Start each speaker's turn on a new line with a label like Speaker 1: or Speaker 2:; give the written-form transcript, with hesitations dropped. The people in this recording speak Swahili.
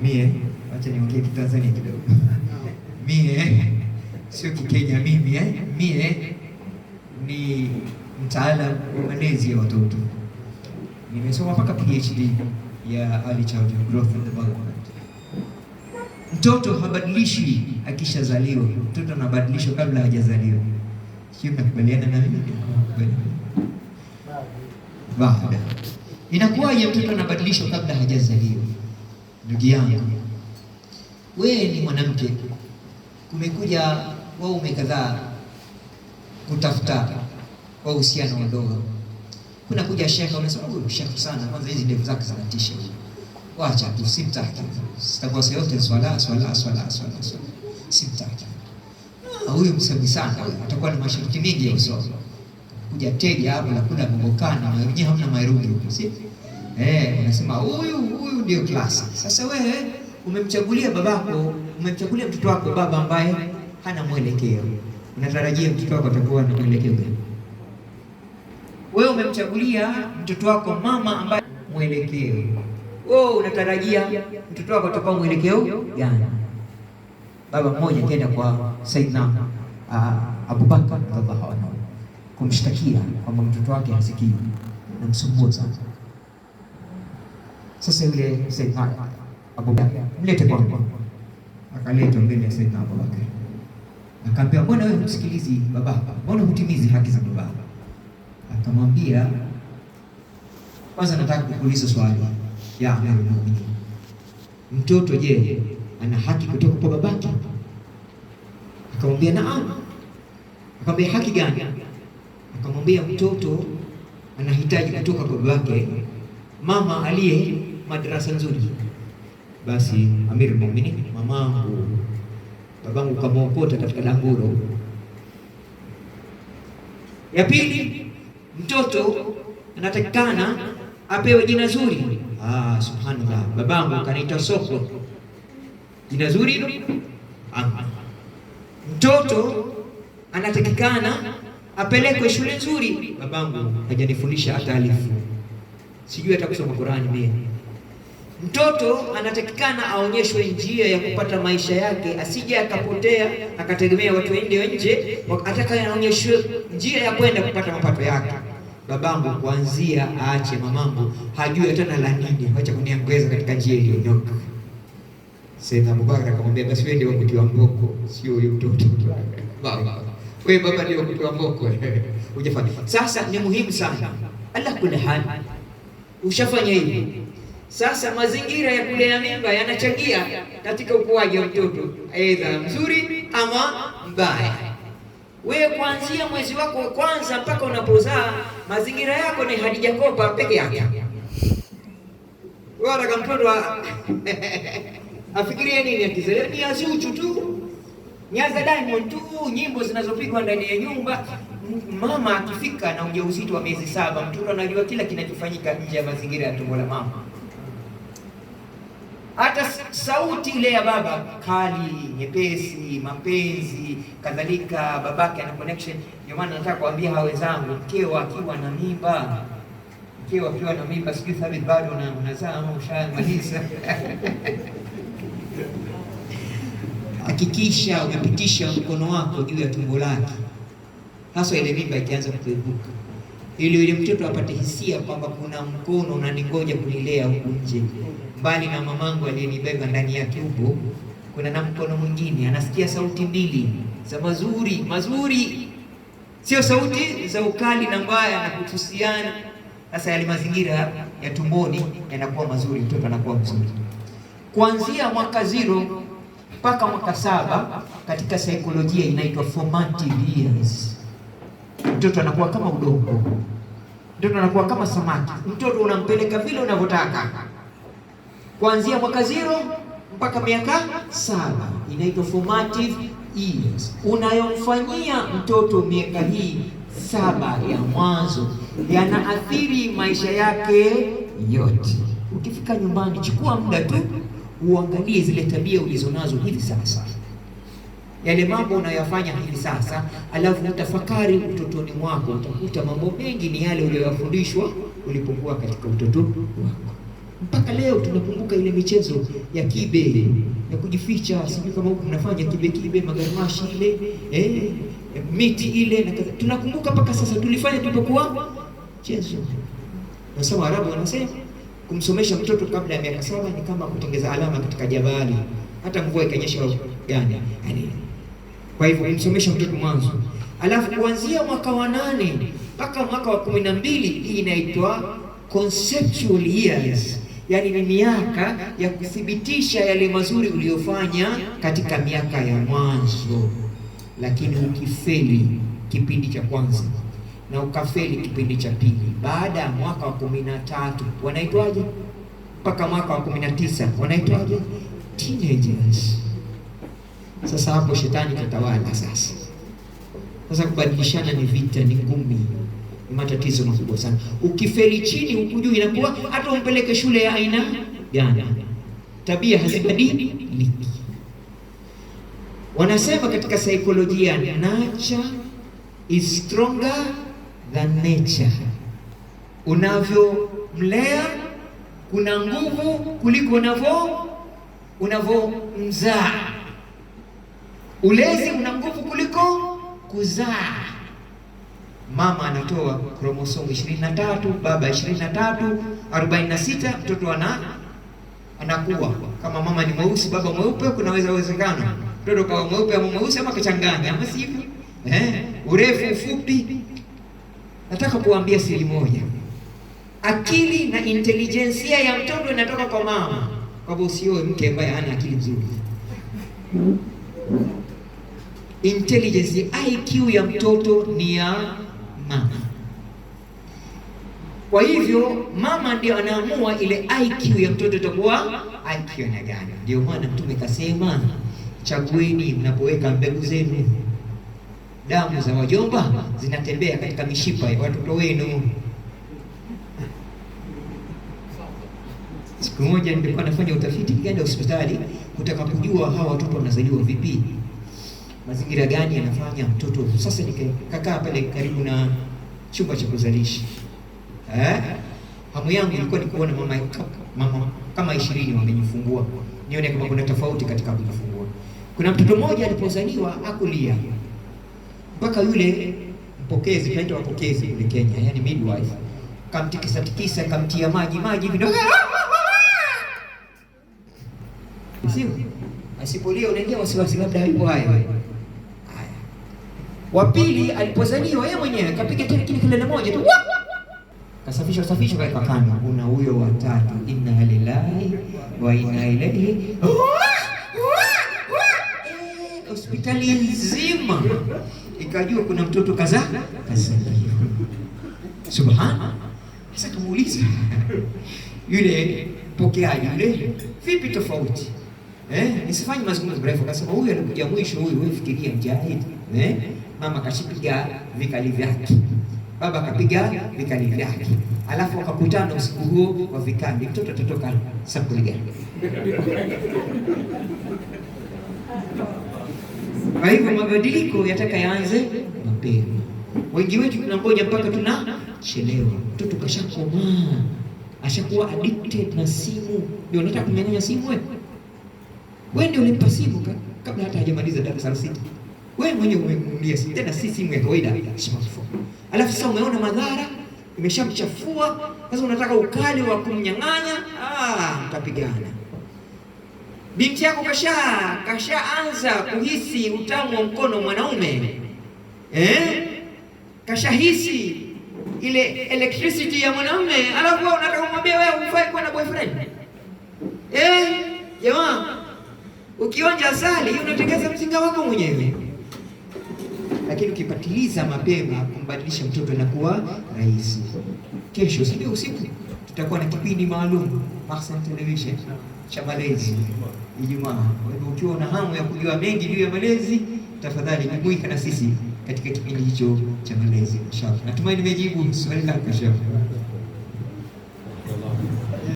Speaker 1: Mie acha niongee Kitanzania kidogo. Mie sio Kikenya mimi mie ni mtaalamu wa malezi ya watoto. Nimesoma mpaka PhD ya Early Childhood Growth and Development. Mtoto habadilishi akishazaliwa, mtoto anabadilishwa kabla hajazaliwa. Sio, mnakubaliana na mimi? Baada inakuwaje mtoto anabadilishwa kabla hajazaliwa? Ndugu yangu, wewe ni mwanamke, kumekuja waume kadhaa kutafuta kwa uhusiano wa ndoa. Kuna kuja shekha, unasema huyu shekha sana, kwanza hizi ndevu zake zinatisha. Wacha tu, simtaki. Sitakosa yote swala. Simtaki. Huyu msemi sana, atakuwa na masharti mengi ya usomi. Kuja teja hapo na kuna mbokana na wenyewe hamna mairudi huko, si? Unasema huyu ndio klasi. Sasa wewe umemchagulia babako, umemchagulia mtoto wako baba ambaye hana mwelekeo. Unatarajia mtoto wako atakuwa na mwelekeo gani? Wewe umemchagulia mtoto wako mama ambaye mwelekeo. Wewe unatarajia mtoto wako atakuwa mwelekeo gani? Baba mmoja kaenda kwa Saidna Abubakar radhiallahu anhu kumshtakia kwamba mtoto wake hasikii na msumbua sana. Sasa yule Saidna Abubakar mlete kwangu. Akaletwa mbele ya Saidna Abubakar. Akamwambia, mbona wewe husikilizi baba? Mbona hutimizi haki za baba? Akamwambia, kwanza nataka kukuuliza swali ya Amirul Mu'minin. Mtoto je, ana haki kutoka kwa babake? Akamwambia naam. Akamwambia haki gani? Akamwambia mtoto anahitaji kutoka kwa babake mama aliye madrasa nzuri. Basi Amirul Mu'minin, mamangu babangu kamaokota katika danguro. Ya pili, mtoto anatakikana apewe jina zuri. Subhanallah, babangu kanaita Soko, jina zuri hilo. Mtoto anatakikana apelekwe shule nzuri. Babangu hajanifundisha hata alifu, sijui hata kusoma Qur'ani mimi. Mtoto anatakikana aonyeshwe njia ya kupata maisha yake, asije akapotea akategemea watu nje, atakayeonyeshwe njia ya kwenda kupata mapato yake. Babangu kuanzia aache mamangu hajui hata na la nini, acha kuniongeza katika njia iliyonyoka. Saidna Abubakar akamwambia, basi wewe ndio kutiwa mboko, sio huyo mtoto. Baba, wewe baba ndio kutiwa mboko. Hujafanya. Sasa ni muhimu sana. Allah kula hali ushafanya hivi. Sasa mazingira ya kulea mimba yanachangia katika ukuaji wa mtoto, aidha mzuri ama mbaya. Wewe kuanzia mwezi wako wa kwanza mpaka unapozaa, mazingira yako ni Hadija Kopa peke yake. Wewe unataka mtoto afikirie nini akizaliwa? Ni Azuchu tu, Nyaza Diamond tu, nyimbo zinazopigwa ndani ya nyumba. Mama akifika na ujauzito wa miezi 7, mtoto anajua kila kinachofanyika nje ya mazingira ya tumbo la mama. Hata sauti ile ya baba kali, nyepesi, mapenzi, kadhalika babake ana connection. Ndio maana nataka kuambia hawa wenzangu, mkeo akiwa na mimba, sijui Thabit bado unazaa ama ushamaliza. Hakikisha umepitisha mkono wako juu ya tumbo lake, hasa ile mimba ikianza kupevuka, ili yule mtoto apate hisia kwamba kuna mkono unaningoja kunilea huku nje. Mbali na mamangu aliyenibeba ndani ya tumbo, kuna na mkono mwingine. Anasikia sauti mbili za mazuri, sio sauti za ukali na mbaya na kutusiana. Sasa yale mazingira ya tumboni yanakuwa mazuri, mtoto anakuwa mzuri. Kuanzia mwaka 0 mpaka mwaka 7 katika saikolojia inaitwa formative years. Mtoto anakuwa kama udongo, mtoto anakuwa kama samaki. Mtoto unampeleka vile unavyotaka. Kuanzia mwaka 0 mpaka miaka 7 inaitwa formative years. Unayomfanyia mtoto miaka hii 7 ya mwanzo yanaathiri maisha yake yote. Ukifika nyumbani, chukua muda tu uangalie zile tabia ulizonazo hivi sasa, yale mambo unayofanya hivi sasa, alafu utafakari utotoni mwako. Utakuta mambo mengi ni yale uliyofundishwa ulipokuwa katika utoto wako. Mpaka leo tunakumbuka ile michezo ya kibe ya kujificha, sijui kama huko mnafanya kibe magarmashi ile miti ile na tunakumbuka mpaka sasa. Tulifanya tulipokuwa chezo. Nasema Arabu wanasema kumsomesha mtoto kabla ya miaka 7 ni kama kutengeza alama katika jabali, hata mvua ikanyesha gani. Kwa hivyo kumsomesha mtoto mwanzo, alafu kuanzia mwaka wa 8 mpaka mwaka wa 12, hii inaitwa conceptual years. Yani ni miaka ya kuthibitisha yale mazuri uliyofanya katika miaka ya mwanzo. Lakini ukifeli kipindi cha kwanza na ukafeli kipindi cha pili, baada ya mwaka wa 13 wanaitwaje? Mpaka mwaka wa 19 wanaitwaje? Teenagers. Sasa hapo shetani katawala sasa. Sasa kubadilishana ni vita, ni ngumi, ni matatizo makubwa sana. Ukifeli chini ukujui, inakuwa hata umpeleke shule ya aina gani, tabia hazibadiliki. Wanasema katika saikolojia, nature is stronger than nature. Unavyomlea kuna nguvu kuliko unavyomzaa. Ulezi una nguvu kuliko kuzaa. Mama anatoa kromosomu 23, baba 23, 46, mtoto anakuwa. Kama mama ni mweusi baba mweupe, kunaweza uwezekano mtoto kawa mweupe ama mweusi ama kachanganya, ama sivyo? Urefu, ufupi. Nataka kuambia siri moja. Akili na intelijensia ya mtoto inatoka kwa mama. Kwa hivyo usioe mke ambaye hana akili nzuri. Intelligence, IQ ya mtoto ni ya mama. Kwa hivyo mama ndio anaamua ile IQ ya mtoto itakuwa IQ na gani. Ndio maana Mtume kasema, chagueni mnapoweka mbegu zenu. Damu za wajomba zinatembea katika mishipa ya watoto wenu. Siku moja nilikuwa nafanya utafiti, nikaenda hospitali kutaka kujua hawa watoto wanazaliwa vipi, mazingira gani yanafanya mtoto. Sasa nikakaa pale karibu na chumba cha kuzalisha. Hamu yangu ilikuwa ni kuona mama kama 20 wamejifungua, nione kama kuna tofauti katika kujifungua. Kuna mtoto mmoja alipozaliwa hakulia, mpaka yule mpokezi, kaita wapokezi kule Kenya, yani midwife, kamtikisa kamtia maji hivi, sio asipolia unaingia wasiwasi, labda yupo haya. Wa pili alipozaliwa yeye mwenyewe kapiga tena kelele moja tu, kasafisha kwa kando. Kuna huyo wa tatu, inna lillahi wa inna ilaihi. Hospitali nzima ikajua kuna mtoto kazaliwa. Subhana. Sasa tumuuliza yule pokeaji yule, vipi tofauti? Nisifanye mazungumzo mrefu. Akasema huyu alikuja mwisho, huyu wewe fikiria mjahidi. Mama kashipiga vikali vyake, baba kapiga vikali vyake, alafu wakakutana usiku huo wa vikali. Mtoto atatoka sampuli gani? Kwa hivyo mabadiliko yataka yaanze mapema. Wengi wetu tunangoja mpaka tunachelewa. Mtoto kashakomaa, ashakuwa addicted na simu, ndio unataka kunyang'anya simu wewe. Wewe ndio ulimpa simu kabla hata hajamaliza darasa la 6. Wewe mwenyewe umemnunulia simu, tena si simu ya kawaida, smartphone. Alafu sasa umeona madhara, imeshamchafua, sasa unataka ukali wa kumnyang'anya. Mtapigana. Binti yako kashaanza kuhisi utamu wa mkono mwanaume. Kashahisi ile electricity ya mwanaume, alafu wewe unataka kumwambia wewe ufai kuwa na boyfriend. Jamaa, ukionja asali unatengeza mzinga wako mwenyewe. Lakini ukipatiliza mapema kumbadilisha mtoto inakuwa rahisi. Kesho sio usiku tutakuwa na kipindi maalum Ahsan Television cha malezi Ijumaa. Ukiwa na hamu ya kujua mengi juu ya malezi, tafadhali jumuika na sisi katika kipindi hicho cha malezi inshallah. Natumaini nimejibu swali lako inshallah.